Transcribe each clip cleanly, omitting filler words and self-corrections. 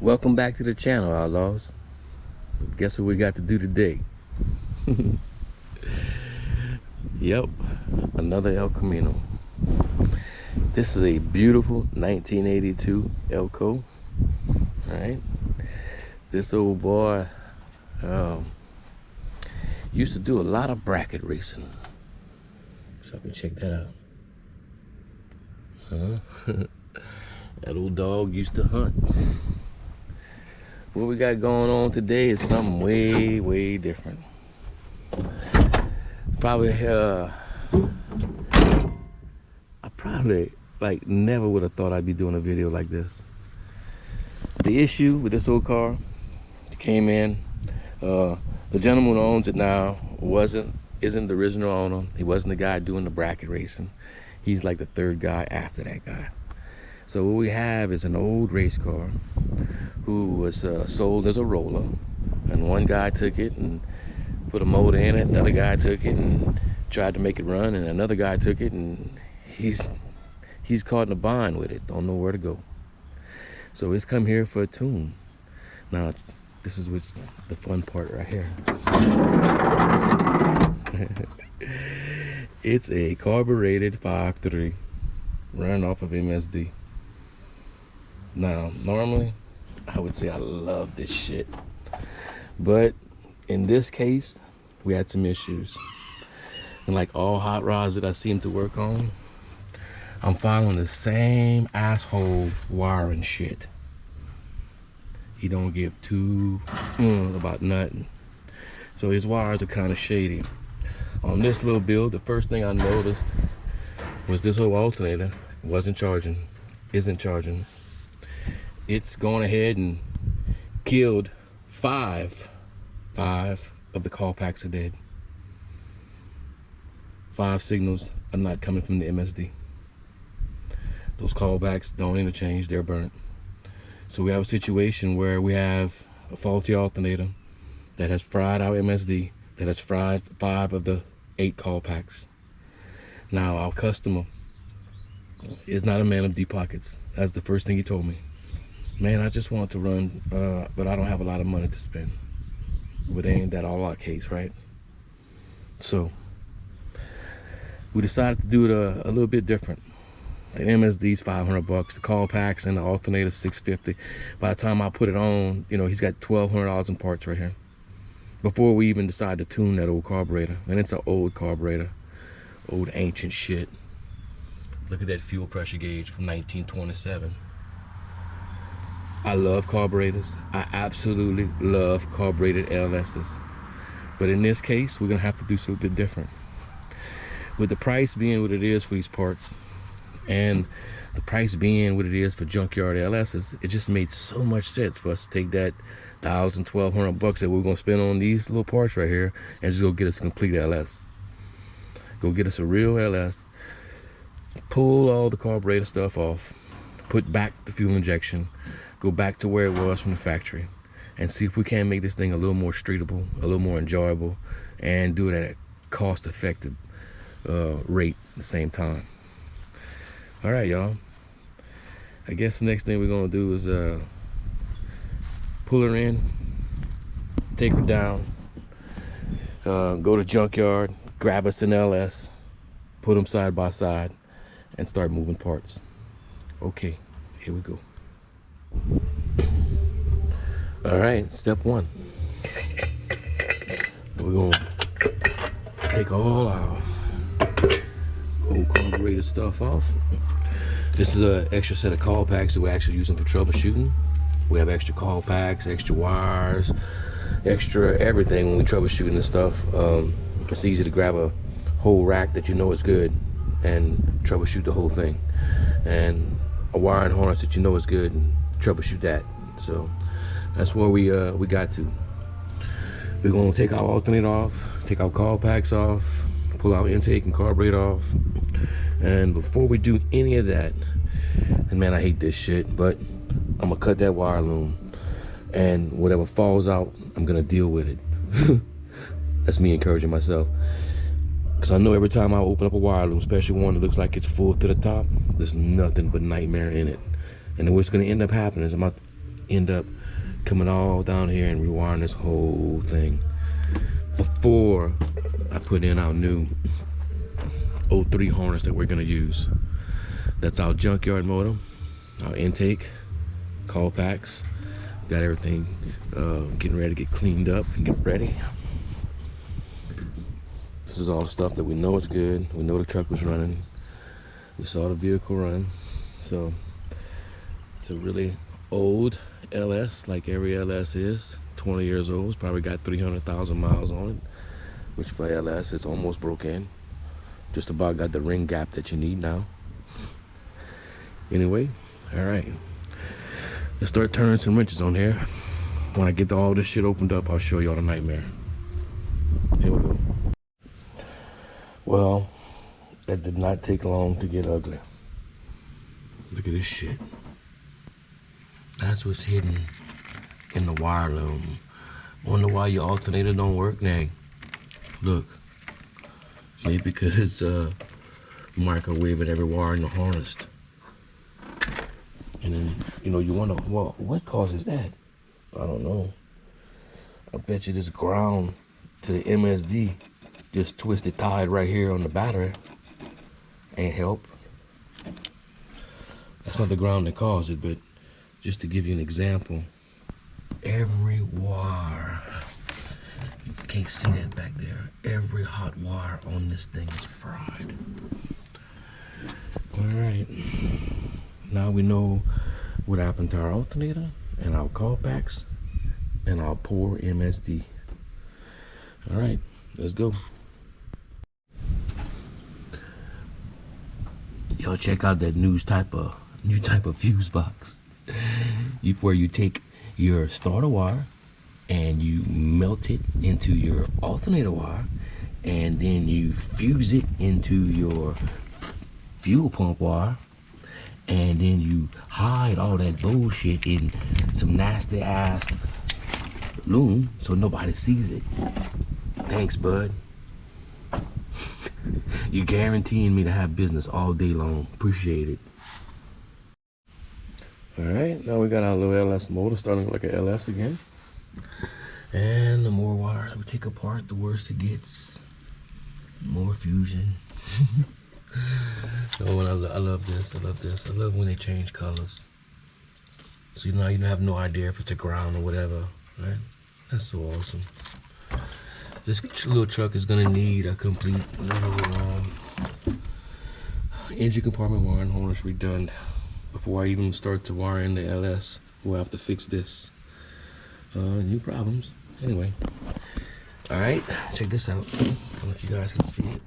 Welcome back to the channel, Outlaws. Guess what we got to do today? Yep, another El Camino. This is a beautiful 1982 Elco. Alright. This old boy used to do a lot of bracket racing. So I can check that out. That old dog used to hunt. What we got going on today is something way different. I probably like never would have thought I'd be doing a video like this. The issue with this old car came in, the gentleman who owns it now isn't the original owner. He wasn't the guy doing the bracket racing. He's like the third guy after that guy. So what we have is an old race car who was sold as a roller, and one guy took it and put a motor in it, another guy took it and tried to make it run, and another guy took it and he's caught in a bind with it, don't know where to go. So it's come here for a tune. Now this is what's the fun part right here. It's a carbureted 5.3 running off of MSD. Now normally I would say I love this shit, but in this case we had some issues, and like all hot rods that I seem to work on, I'm following the same asshole wiring shit. He don't give two about nothing. So his wires are kind of shady. On this little build, the first thing I noticed was this whole alternator isn't charging. It's going ahead and killed five of the call packs are dead. 5 signals are not coming from the MSD. Those callbacks don't interchange, they're burnt. So we have a situation where we have a faulty alternator that has fried our MSD, that has fried 5 of the 8 call packs. Now our customer is not a man of deep pockets. That's the first thing he told me. Man, I just want to run, but I don't have a lot of money to spend. But ain't that all our case, right? So we decided to do it a little bit different. The MSD's $500, the call packs and the alternator $650. By the time I put it on, you know, he's got $1,200 in parts right here. Before we even decide to tune that old carburetor, and it's an old carburetor, old ancient shit. Look at that fuel pressure gauge from 1927. I love carburetors. I absolutely love carbureted LS's. But in this case, we're gonna have to do something different. With the price being what it is for these parts, and the price being what it is for junkyard LS's, it just made so much sense for us to take that $1,000, $1,200 that we're gonna spend on these little parts right here and just go get us a complete LS. Go get us a real LS, pull all the carburetor stuff off, put back the fuel injection, go back to where it was from the factory, and see if we can make this thing a little more streetable, a little more enjoyable, and do it at a cost-effective rate at the same time. All right, y'all. I guess the next thing we're gonna do is pull her in, take her down, go to junkyard, grab us an LS, put them side by side, and start moving parts. Okay, here we go. All right, step 1. We're gonna take all our old carburetor stuff off. This is an extra set of call packs that we're actually using for troubleshooting. We have extra call packs, extra wires, extra everything when we troubleshooting this stuff. It's easy to grab a whole rack that you know is good and troubleshoot the whole thing, and a wiring harness that you know is good and troubleshoot that. So that's where we got to. We're gonna take our alternator off, take our call packs off, pull our intake and carburetor off. And before we do any of that, and man, I hate this shit, but I'm gonna cut that wire loom, and whatever falls out, I'm gonna deal with it. That's me encouraging myself, because I know every time I open up a wire loom, especially one that looks like it's full to the top, there's nothing but nightmare in it. And then what's gonna end up happening is I'm end up coming all down here and rewiring this whole thing before I put in our new 03 harness that we're gonna use. That's our junkyard motor, our intake, call packs. Got everything getting ready to get cleaned up and get ready. This is all stuff that we know is good. We know the truck was running. We saw the vehicle run. So it's a really old LS, like every LS is. 20 years old. It's probably got 300,000 miles on it, which for LS is almost broke in. Just about got the ring gap that you need now. Anyway, all right. Let's start turning some wrenches on here. When I get all this shit opened up, I'll show y'all the nightmare. Here we go. Well, that did not take long to get ugly. Look at this shit. That's what's hidden in the wire loom. Wonder why your alternator don't work now. Look. Maybe because it's microwave every wire in the harness. And then, you know, you wonder, well, what causes that? I don't know. I bet you this ground to the MSD just twisted tied right here on the battery. Ain't help. That's not the ground that caused it, but just to give you an example, every wire, you can't see that back there, every hot wire on this thing is fried. All right, now we know what happened to our alternator and our call packs and our poor MSD. All right, let's go. Y'all check out that new type of fuse box. Where you take your starter wire and you melt it into your alternator wire, and then you fuse it into your fuel pump wire, and then you hide all that bullshit in some nasty ass loom so nobody sees it. Thanks, bud. You're guaranteeing me to have business all day long. Appreciate it. All right, now we got our little LS motor starting like an LS again. And the more wires we take apart, the worse it gets. More fusion. Oh, and I love this. I love this. I love when they change colors. So you have no idea if it's a ground or whatever, right? That's so awesome. This little truck is gonna need a complete little engine compartment wiring harness redone. Before I even start to wire in the LS, we'll have to fix this. New problems. Anyway, all right, check this out. I don't know if you guys can see it.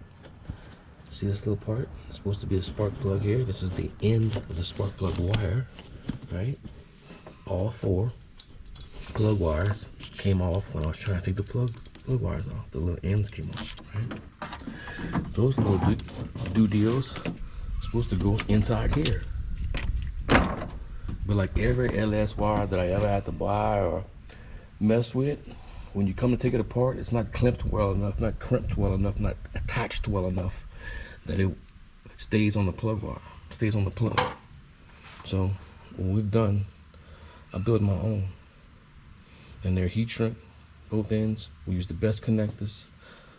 See this little part? It's supposed to be a spark plug here. This is the end of the spark plug wire, right? All 4 plug wires came off when I was trying to take the plug wires off. The little ends came off, right? Those little do deals are supposed to go inside here. But like every LS wire that I ever had to buy or mess with, when you come to take it apart, it's not clamped well enough, not crimped well enough, not attached well enough that it stays on the plug wire, stays on the plug. So when we've done, I built my own. And they're heat shrink, both ends. We use the best connectors,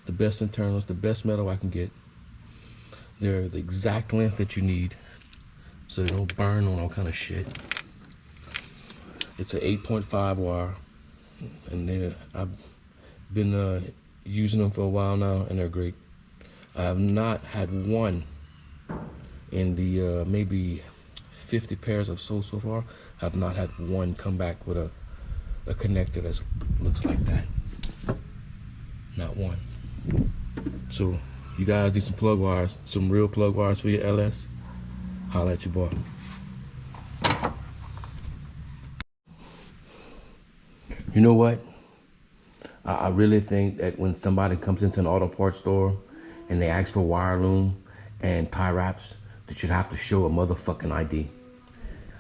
the best internals, the best metal I can get. They're the exact length that you need so they don't burn on all kind of shit. It's an 8.5 wire, and I've been using them for a while now, and they're great. I have not had one in the maybe 50 pairs I've sold so far. I've not had one come back with a connector that looks like that. Not one. So you guys need some plug wires, some real plug wires for your LS, holla at your boy. You know what? I really think that when somebody comes into an auto parts store and they ask for wire loom and tie wraps, they should have to show a motherfucking ID.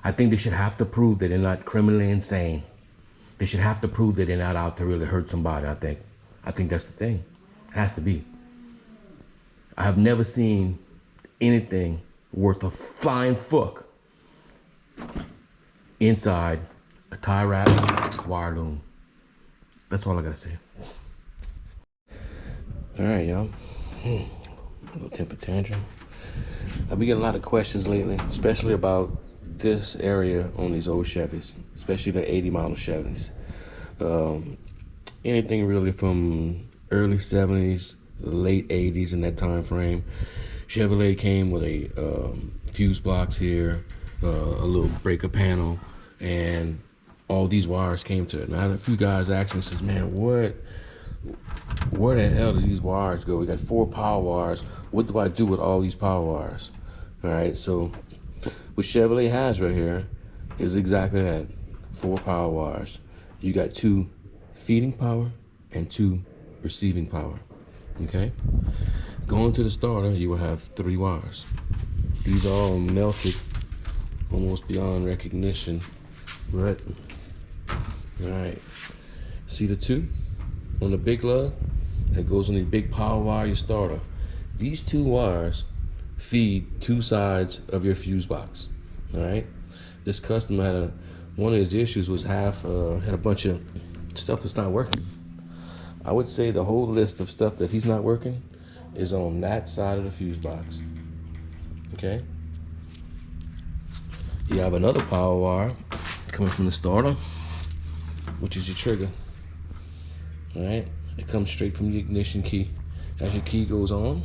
I think they should have to prove that they're not criminally insane. They should have to prove that they're not out to really hurt somebody, I think. I think that's the thing. It has to be. I have never seen anything worth a flying fuck inside a tie wrap wire loom. That's all I gotta say. All right, y'all. A little temper tantrum. I've been getting a lot of questions lately, especially about this area on these old Chevys, especially the 80 model Chevys. Anything really from early 70s, late 80s in that time frame. Chevrolet came with a fuse box here, a little breaker panel, and all these wires came to it. Now a few guys asked me, says, man, where the hell do these wires go? We got 4 power wires. What do I do with all these power wires? All right, so what Chevrolet has right here is exactly that, 4 power wires. You got 2 feeding power and 2 receiving power, okay? Going to the starter, you will have 3 wires. These are all melted almost beyond recognition, but all right. See the 2 on the big lug that goes on the big power wire, your starter. These 2 wires feed 2 sides of your fuse box. All right. This customer had one of his issues was had a bunch of stuff that's not working. I would say the whole list of stuff that he's not working is on that side of the fuse box. Okay. You have another power wire coming from the starter, which is your trigger. All right. It comes straight from the ignition key. As your key goes on,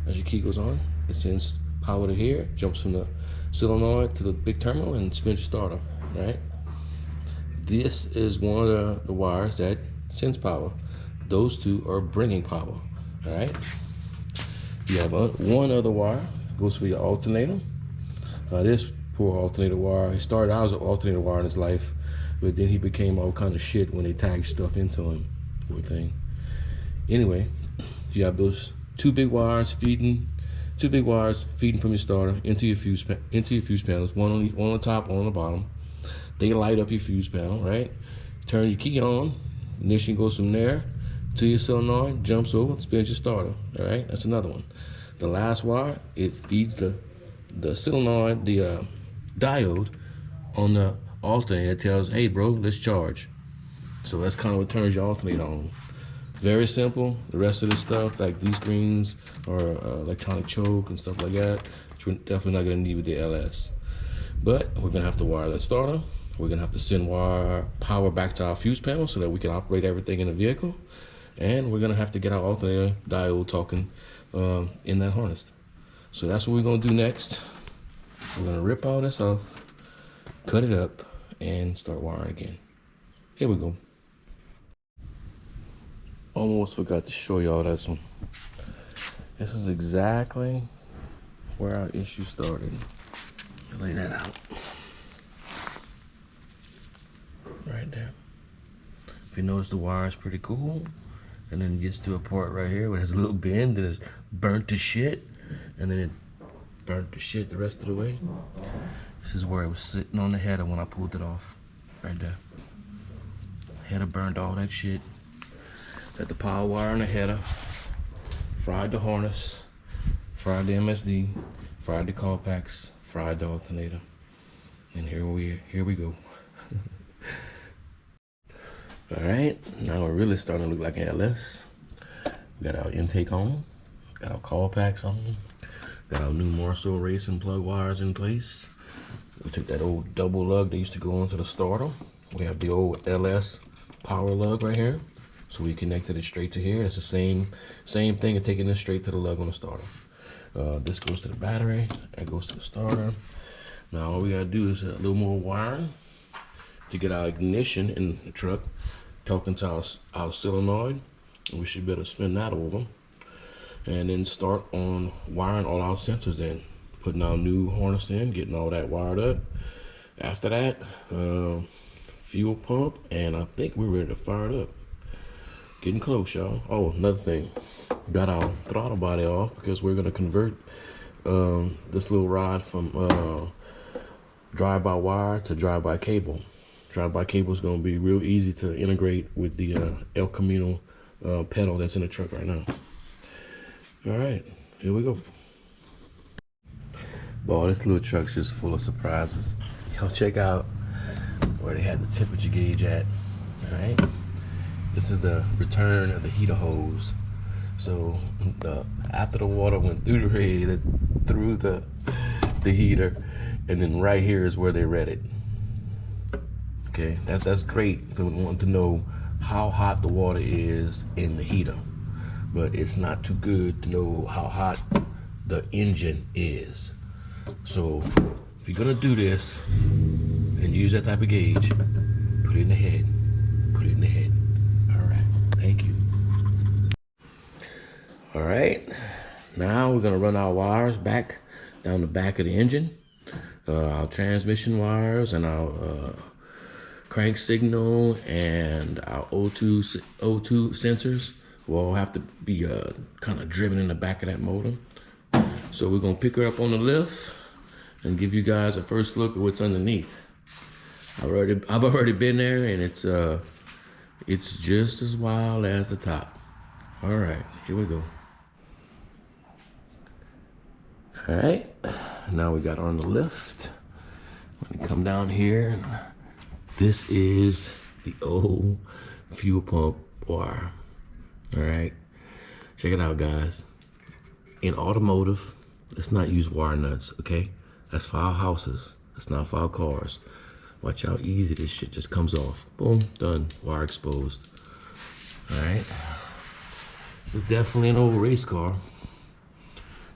it sends power to here, jumps from the solenoid to the big terminal and spins your starter, right? This is one of the wires that sends power. Those 2 are bringing power, all right? You have one other wire, goes for your alternator. This poor alternator wire, he started out as an alternator wire in his life, but then he became all kind of shit when they tagged stuff into him, poor thing. Anyway, you have those 2 big wires feeding from your starter into your fuse panels, one on the top, one on the bottom. They light up your fuse panel, right? Turn your key on, ignition goes from there to your solenoid, jumps over, spins your starter. All right, that's another one. The last wire, it feeds the solenoid, the diode on the alternator that tells, hey bro, let's charge. So that's kind of what turns your alternator on. Very simple. The rest of this stuff, like these screens or electronic choke and stuff like that, which we're definitely not gonna need with the LS. But we're gonna have to wire that starter. We're gonna have to send power back to our fuse panel so that we can operate everything in the vehicle. And we're gonna have to get our alternator diode talking in that harness. So that's what we're gonna do next. We're gonna rip all this off, cut it up, and start wiring again. Here we go. Almost forgot to show y'all this one. This is exactly where our issue started. Lay that out. Right there. If you notice, the wire is pretty cool. And then it gets to a part right here where it has a little bend and it's burnt to shit. And then it burnt to shit the rest of the way. This is where it was sitting on the header when I pulled it off. Right there. Header burned all that shit. Got the power wire on the header. Fried the harness. Fried the MSD. Fried the contacts. Fried the alternator. And here we go. All right, now we're really starting to look like an LS. We got our intake on, got our call packs on, got our new Marshall racing plug wires in place. We took that old double lug that used to go onto the starter. We have the old LS power lug right here. So we connected it straight to here. It's the same thing of taking this straight to the lug on the starter. This goes to the battery, that goes to the starter. Now all we gotta do is a little more wiring to get our ignition in the truck talking to our solenoid. We should be able to spin that over and then start on wiring all our sensors in, putting our new harness in, getting all that wired up. After that, fuel pump, and I think we're ready to fire it up. Getting close, y'all. Oh, another thing, got our throttle body off because we're gonna convert this little rod from drive-by wire to drive-by cable. Drive-by cable is going to be real easy to integrate with the Elcamino pedal that's in the truck right now. All right, here we go. Boy, this little truck's just full of surprises. Y'all check out where they had the temperature gauge at. All right, this is the return of the heater hose. So after the water went through the radiator, through the heater, and then right here is where they read it. Okay, that's great if we want to know how hot the water is in the heater, but it's not too good to know how hot the engine is. So if you're gonna do this and use that type of gauge, put it in the head. Put it in the head. All right, thank you. All right, now we're gonna run our wires back down the back of the engine, our transmission wires and our crank signal and our O2 sensors will all have to be kind of driven in the back of that motor. So we're gonna pick her up on the lift and give you guys a first look at what's underneath. I've already been there, and it's just as wild as the top. All right, here we go. All right, now we got her on the lift. I'm gonna come down here, and this is the old fuel pump wire. All right, check it out, guys. In automotive, let's not use wire nuts, okay? That's for our houses. That's not for our cars. Watch how easy this shit just comes off. Boom, done, wire exposed. All right, this is definitely an old race car.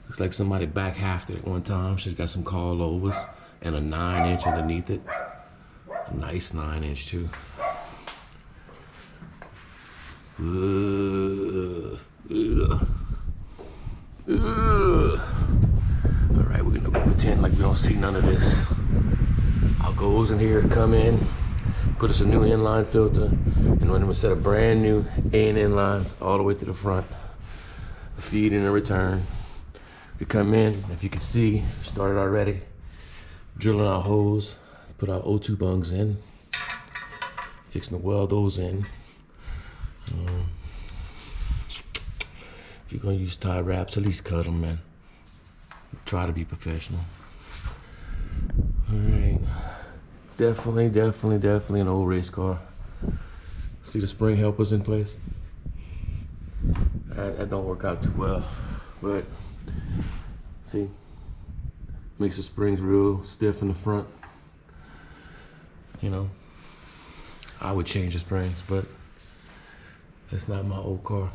Looks like somebody back halved it at one time. She's got some coilovers and a 9-inch underneath it. A nice 9-inch too. All right, we're gonna pretend like we don't see none of this. Our goals in here to come in, put us a new inline filter, and run them a set of brand new A&N lines all the way to the front. A feed and a return. We come in, if you can see, started already. Drilling our hose, put our O2 bungs in. Fixing to weld those in. If you're gonna use tie wraps, at least cut them, man. Try to be professional. All right, definitely an old race car. See the spring helpers in place? That don't work out too well, but see, makes the springs real stiff in the front. You know, I would change the springs, but that's not my old car.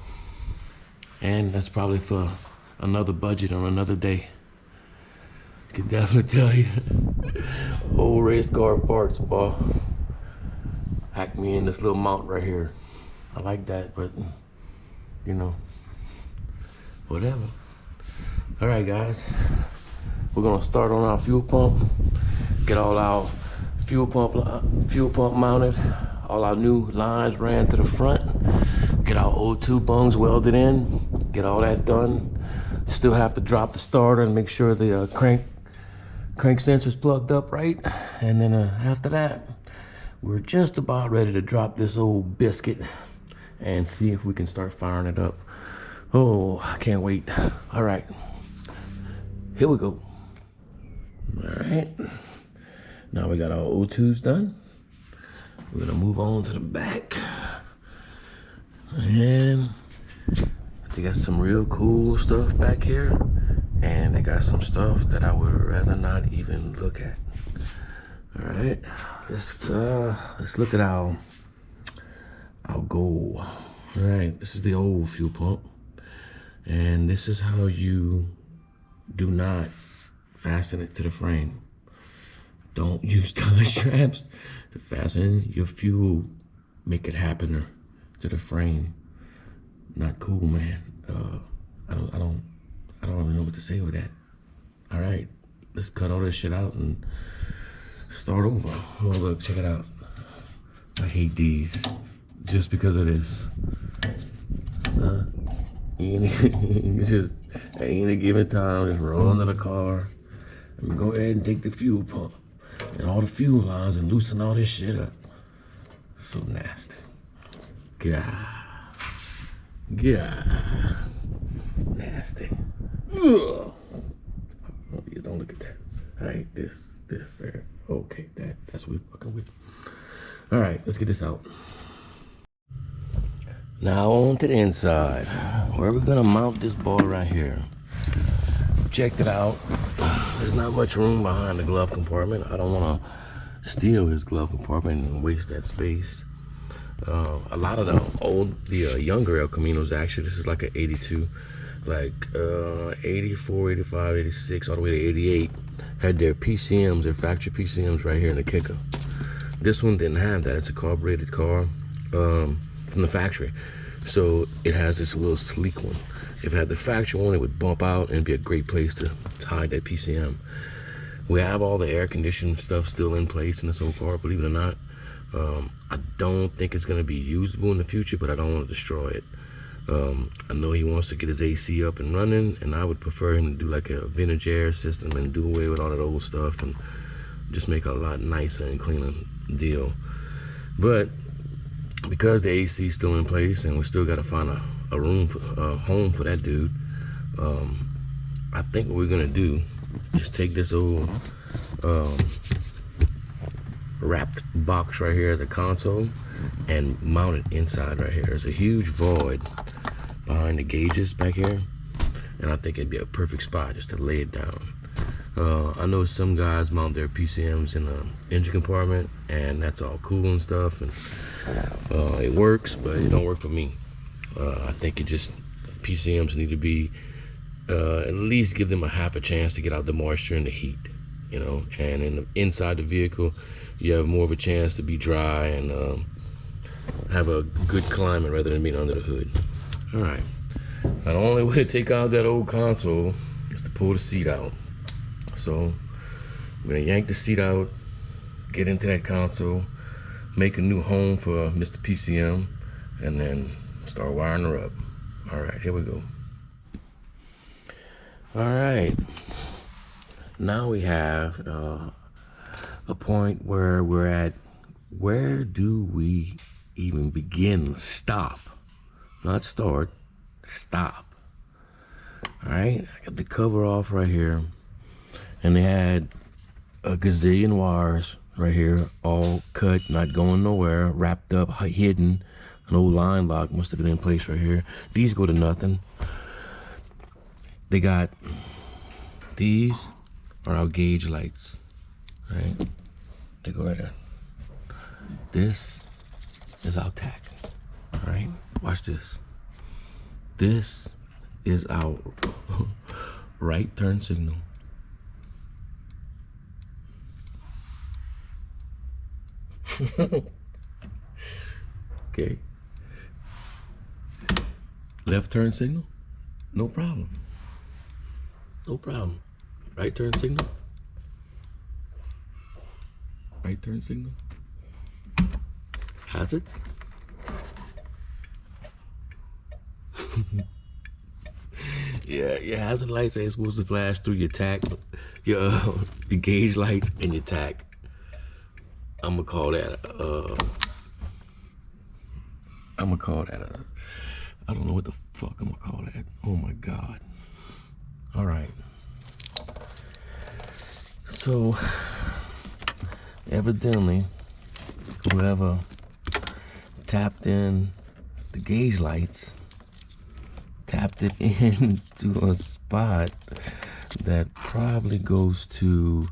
And that's probably for another budget on another day. I can definitely tell you, old race car parts, boy. Hack me in this little mount right here. I like that, but you know, whatever. All right, guys, we're gonna start on our fuel pump. Get all our fuel pump mounted. All our new lines ran to the front. Get our O2 bungs welded in. Get all that done. Still have to drop the starter and make sure the crank sensor's plugged up right. And then after that, we're just about ready to drop this old biscuit and see if we can start firing it up. Oh, I can't wait. All right, here we go. All right, now we got our O2s done. We're gonna move on to the back. And they got some real cool stuff back here. And they got some stuff that I would rather not even look at. All right, let's look at our goal. All right, this is the old fuel pump. And this is how you do not fasten it to the frame. Don't use tie straps to fasten your fuel. Make it happen to the frame. Not cool, man. I don't even know what to say with that. All right, let's cut all this shit out and start over. Oh, look, check it out. I hate these just because of this. Just at any given time, just roll under the car and go ahead and take the fuel pump and all the fuel lines and loosen all this shit up. So nasty. God. Nasty. Ugh. Oh, yeah, don't look at that. All right, this, right. Okay, that's what we're fucking with. All right, let's get this out. Now on to the inside. Where we're gonna mount this board right here. Checked it out. There's not much room behind the glove compartment. I don't wanna steal his glove compartment and waste that space. A lot of the younger Elcaminos, actually, this is like an 82, like 84, 85, 86, all the way to 88, had their PCMs, their factory PCMs right here in the kicker. This one didn't have that. It's a carbureted car from the factory. So it has this little sleek one. If it had the factory one, it would bump out and be a great place to hide that PCM. We have all the air conditioning stuff still in place in this old car, believe it or not. I don't think it's going to be usable in the future, but I don't want to destroy it. I know he wants to get his AC up and running, and I would prefer him to do like a vintage air system and do away with all that old stuff and just make a lot nicer and cleaner deal. But because the AC is still in place and we still got to find a room, a home for that dude, I think what we're going to do is take this old wrapped box right here as a console and mount it inside right here. There's a huge void behind the gauges back here, and I think it'd be a perfect spot just to lay it down. I know some guys mount their PCMs in the engine compartment, and that's all cool and stuff, and it works, but it don't work for me. I think PCMs need to be at least give them a half a chance to get out the moisture and the heat, you know. And inside the vehicle, you have more of a chance to be dry and have a good climate rather than being under the hood. All right. Now, the only way to take out that old console is to pull the seat out. So I'm gonna yank the seat out, get into that console, make a new home for Mr. PCM, and then start wiring her up. All right, here we go. All right. Now we have a point where we're at. Where do we even begin? Stop, not start, stop. All right, I got the cover off right here, and they had a gazillion wires right here, all cut, not going nowhere, wrapped up, hidden. An old line lock must have been in place right here. These go to nothing. They got, these are our gauge lights, right? They go right there. This is our tack, all right? Watch this. This is our right turn signal. Okay. Left turn signal, no problem. No problem. Right turn signal. Right turn signal. Hazards. Yeah, your hazard lights ain't supposed to flash through your tack, your gauge lights and your tack. I'm gonna call that I don't know what the fuck I'm gonna call that. Oh my God. All right. So evidently, whoever tapped in the gauge lights tapped it into a spot that probably goes to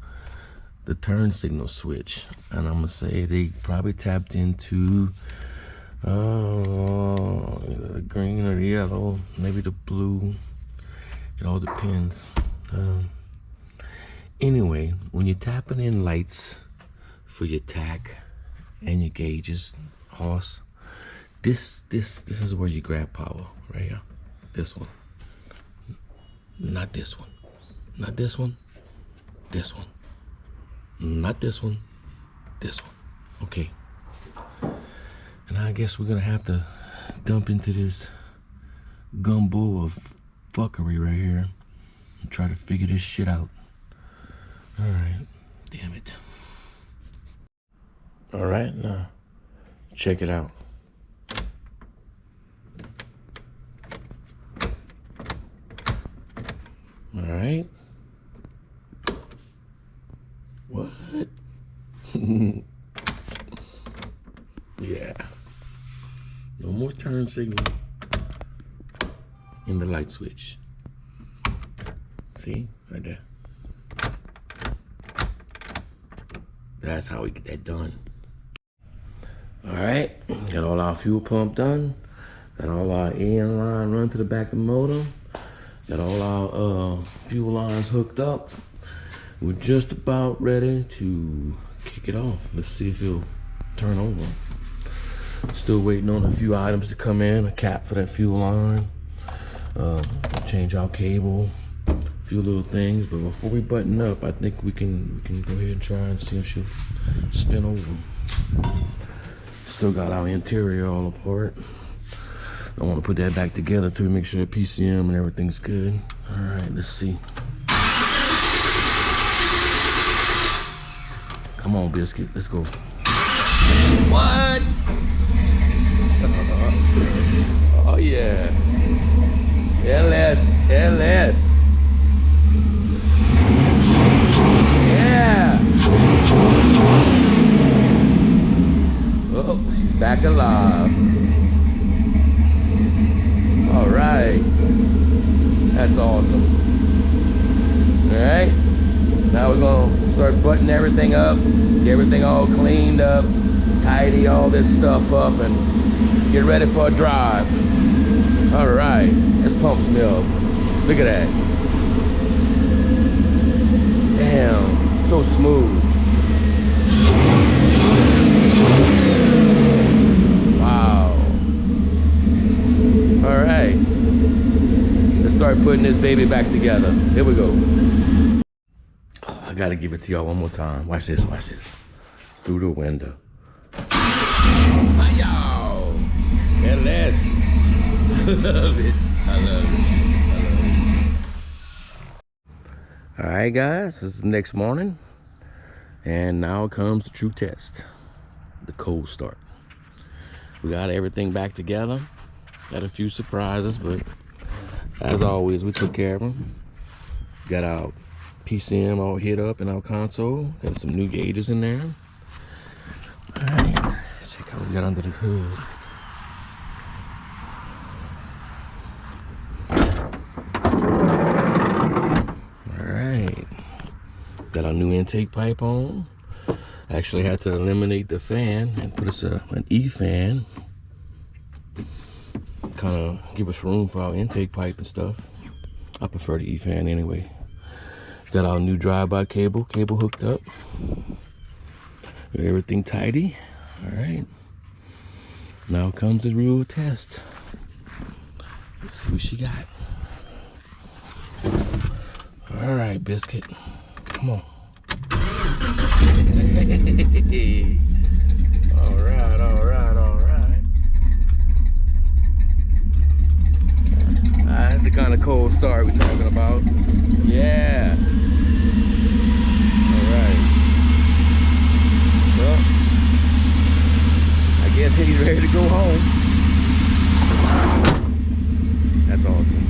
the turn signal switch, and I'm gonna say they probably tapped into the green or the yellow, maybe the blue. It all depends. Anyway, when you're tapping in lights for your tack and your gauges, horse, this is where you grab power, right here. This one, not this one, not this one, this one, not this one, this one. Okay. And I guess we're gonna have to dump into this gumbo of fuckery right here and try to figure this shit out. All right, damn it. All right, now check it out. All right. What? turn signal in the light switch. See, right there. That's how we get that done. All right, got all our fuel pump done. Got all our AN line run to the back of the motor. Got all our fuel lines hooked up. We're just about ready to kick it off. Let's see if it'll turn over. Still waiting on a few items to come in. A cap for that fuel line. Change our cable. A few little things. But before we button up, I think we can go ahead and try and see if she'll spin over. Still got our interior all apart. I want to put that back together to make sure the PCM and everything's good. All right, let's see. Come on, Biscuit, let's go. What? Oh yeah. LS. Yeah. Oh, she's back alive. All right. That's awesome. All right. Now we're gonna start buttoning everything up, get everything all cleaned up, tidy all this stuff up, and get ready for a drive. All right, let's pump some milk. Look at that. Damn, so smooth. Wow. All right, let's start putting this baby back together. Here we go. I gotta give it to y'all one more time. Watch this, watch this. Through the window. Hi, y'all. LS. I love it. I love it. All right, guys. This is the next morning. And now comes the true test. The cold start. We got everything back together. Got a few surprises, but as always, we took care of them. Got our PCM all hit up in our console. Got some new gauges in there. All right, let's check out what we got under the hood. All right, got our new intake pipe on. Actually had to eliminate the fan and put us an E fan. Kind of give us room for our intake pipe and stuff. I prefer the E fan anyway. Got our new drive-by cable hooked up. Got everything tidy. All right. Now comes the real test. Let's see what she got. All right, Biscuit. Come on. All right, all right, all right. That's the kind of cold start we're talking about. Yeah. All right. Well, I guess he's ready to go home. That's awesome.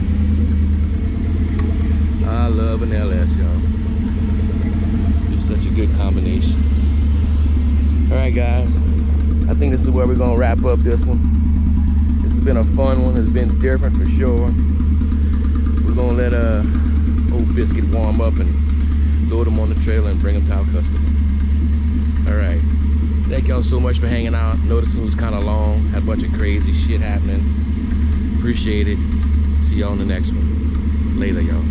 I love an LS, y'all. It's such a good combination. All right, guys. I think this is where we're gonna wrap up this one. This has been a fun one. It's been different for sure. We're gonna let old Biscuit warm up and load him on the trailer and bring him to our customer. All right. Thank y'all so much for hanging out. Noticed it was kind of long. Had a bunch of crazy shit happening. Appreciate it. See y'all on the next one. Later, y'all.